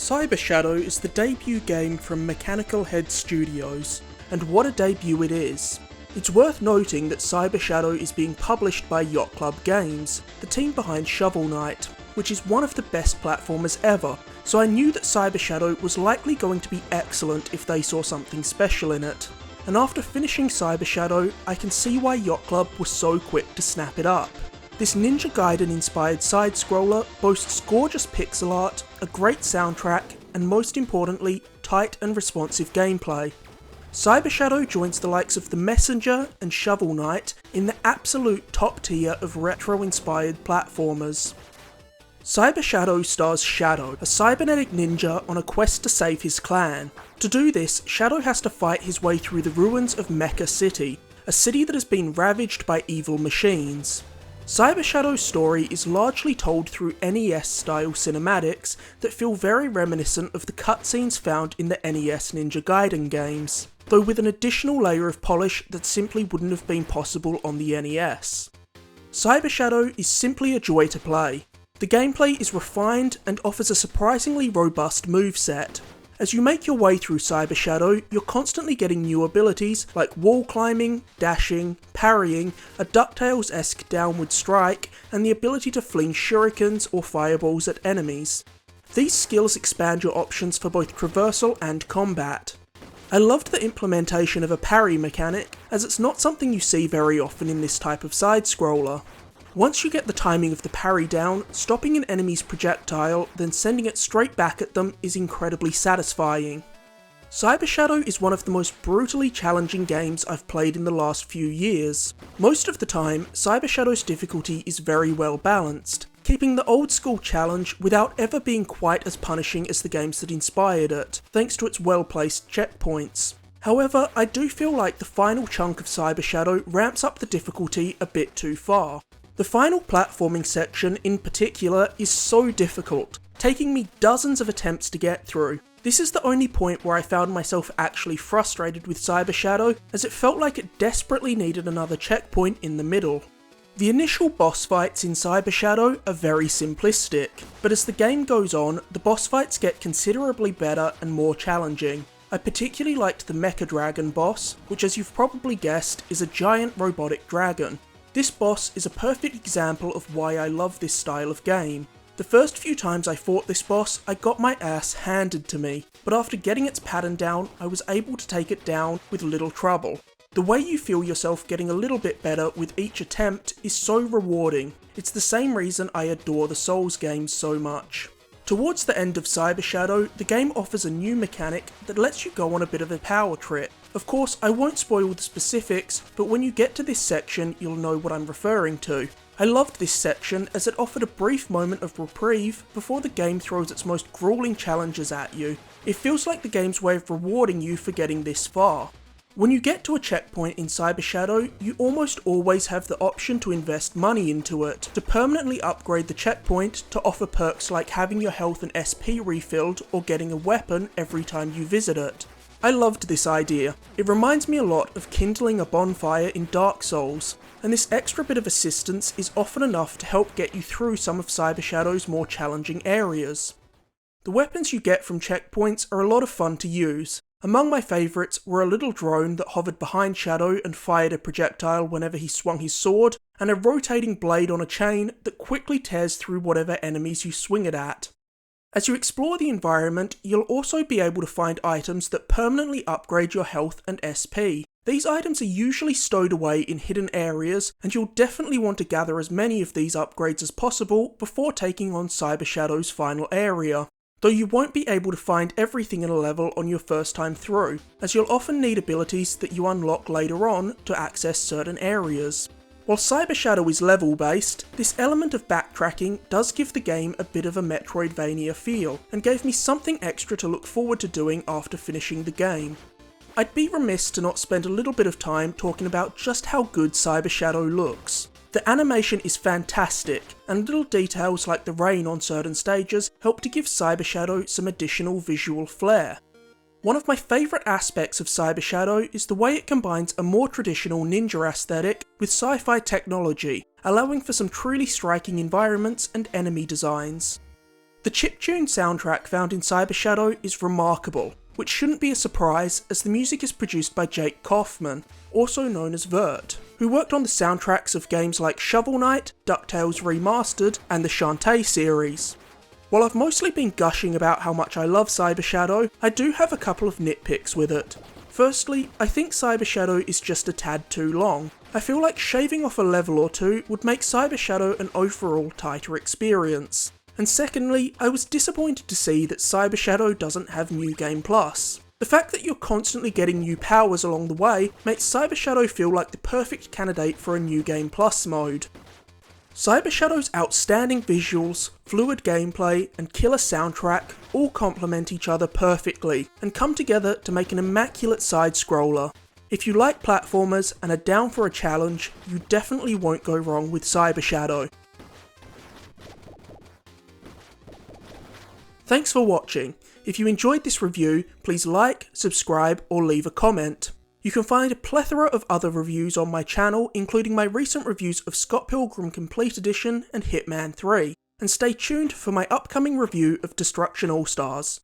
Cyber Shadow is the debut game from Mechanical Head Studios, and what a debut it is. It's worth noting that Cyber Shadow is being published by Yacht Club Games, the team behind Shovel Knight, which is one of the best platformers ever, so I knew that Cyber Shadow was likely going to be excellent if they saw something special in it. And after finishing Cyber Shadow, I can see why Yacht Club was so quick to snap it up. This Ninja Gaiden inspired side-scroller boasts gorgeous pixel art, a great soundtrack, and most importantly, tight and responsive gameplay. Cyber Shadow joins the likes of The Messenger and Shovel Knight in the absolute top tier of retro-inspired platformers. Cyber Shadow stars Shadow, a cybernetic ninja on a quest to save his clan. To do this, Shadow has to fight his way through the ruins of Mecha City, a city that has been ravaged by evil machines. Cyber Shadow's story is largely told through NES-style cinematics that feel very reminiscent of the cutscenes found in the NES Ninja Gaiden games, though with an additional layer of polish that simply wouldn't have been possible on the NES. Cyber Shadow is simply a joy to play. The gameplay is refined and offers a surprisingly robust moveset. As you make your way through Cyber Shadow, you're constantly getting new abilities like wall climbing, dashing, parrying, a DuckTales-esque downward strike, and the ability to fling shurikens or fireballs at enemies. These skills expand your options for both traversal and combat. I loved the implementation of a parry mechanic, as it's not something you see very often in this type of side-scroller. Once you get the timing of the parry down, stopping an enemy's projectile, then sending it straight back at them is incredibly satisfying. Cyber Shadow is one of the most brutally challenging games I've played in the last few years. Most of the time, Cyber Shadow's difficulty is very well balanced, keeping the old school challenge without ever being quite as punishing as the games that inspired it, thanks to its well-placed checkpoints. However, I do feel like the final chunk of Cyber Shadow ramps up the difficulty a bit too far. The final platforming section in particular is so difficult, taking me dozens of attempts to get through. This is the only point where I found myself actually frustrated with Cyber Shadow, as it felt like it desperately needed another checkpoint in the middle. The initial boss fights in Cyber Shadow are very simplistic, but as the game goes on, the boss fights get considerably better and more challenging. I particularly liked the Mecha Dragon boss, which as you've probably guessed is a giant robotic dragon. This boss is a perfect example of why I love this style of game. The first few times I fought this boss, I got my ass handed to me, but after getting its pattern down, I was able to take it down with little trouble. The way you feel yourself getting a little bit better with each attempt is so rewarding. It's the same reason I adore the Souls games so much. Towards the end of Cyber Shadow, the game offers a new mechanic that lets you go on a bit of a power trip. Of course, I won't spoil the specifics, but when you get to this section, you'll know what I'm referring to. I loved this section as it offered a brief moment of reprieve before the game throws its most grueling challenges at you. It feels like the game's way of rewarding you for getting this far. When you get to a checkpoint in Cyber Shadow, you almost always have the option to invest money into it, to permanently upgrade the checkpoint to offer perks like having your health and SP refilled or getting a weapon every time you visit it. I loved this idea. It reminds me a lot of kindling a bonfire in Dark Souls, and this extra bit of assistance is often enough to help get you through some of Cyber Shadow's more challenging areas. The weapons you get from checkpoints are a lot of fun to use. Among my favourites were a little drone that hovered behind Shadow and fired a projectile whenever he swung his sword, and a rotating blade on a chain that quickly tears through whatever enemies you swing it at. As you explore the environment, you'll also be able to find items that permanently upgrade your health and SP. These items are usually stowed away in hidden areas, and you'll definitely want to gather as many of these upgrades as possible before taking on Cyber Shadow's final area. Though you won't be able to find everything in a level on your first time through, as you'll often need abilities that you unlock later on to access certain areas. While Cyber Shadow is level based, this element of backtracking does give the game a bit of a Metroidvania feel, and gave me something extra to look forward to doing after finishing the game. I'd be remiss to not spend a little bit of time talking about just how good Cyber Shadow looks. The animation is fantastic, and little details like the rain on certain stages help to give Cyber Shadow some additional visual flair. One of my favourite aspects of Cyber Shadow is the way it combines a more traditional ninja aesthetic with sci-fi technology, allowing for some truly striking environments and enemy designs. The chiptune soundtrack found in Cyber Shadow is remarkable, which shouldn't be a surprise as the music is produced by Jake Kaufman, also known as Vert, who worked on the soundtracks of games like Shovel Knight, DuckTales Remastered, and the Shantae series. While I've mostly been gushing about how much I love Cyber Shadow, I do have a couple of nitpicks with it. Firstly, I think Cyber Shadow is just a tad too long. I feel like shaving off a level or two would make Cyber Shadow an overall tighter experience. And secondly, I was disappointed to see that Cyber Shadow doesn't have New Game Plus. The fact that you're constantly getting new powers along the way makes Cyber Shadow feel like the perfect candidate for a New Game Plus mode. Cyber Shadow's outstanding visuals, fluid gameplay, and killer soundtrack all complement each other perfectly and come together to make an immaculate side-scroller. If you like platformers and are down for a challenge, you definitely won't go wrong with Cyber Shadow. Thanks for watching. If you enjoyed this review, please like, subscribe, or leave a comment. You can find a plethora of other reviews on my channel, including my recent reviews of Scott Pilgrim Complete Edition and Hitman 3, and stay tuned for my upcoming review of Destruction All-Stars.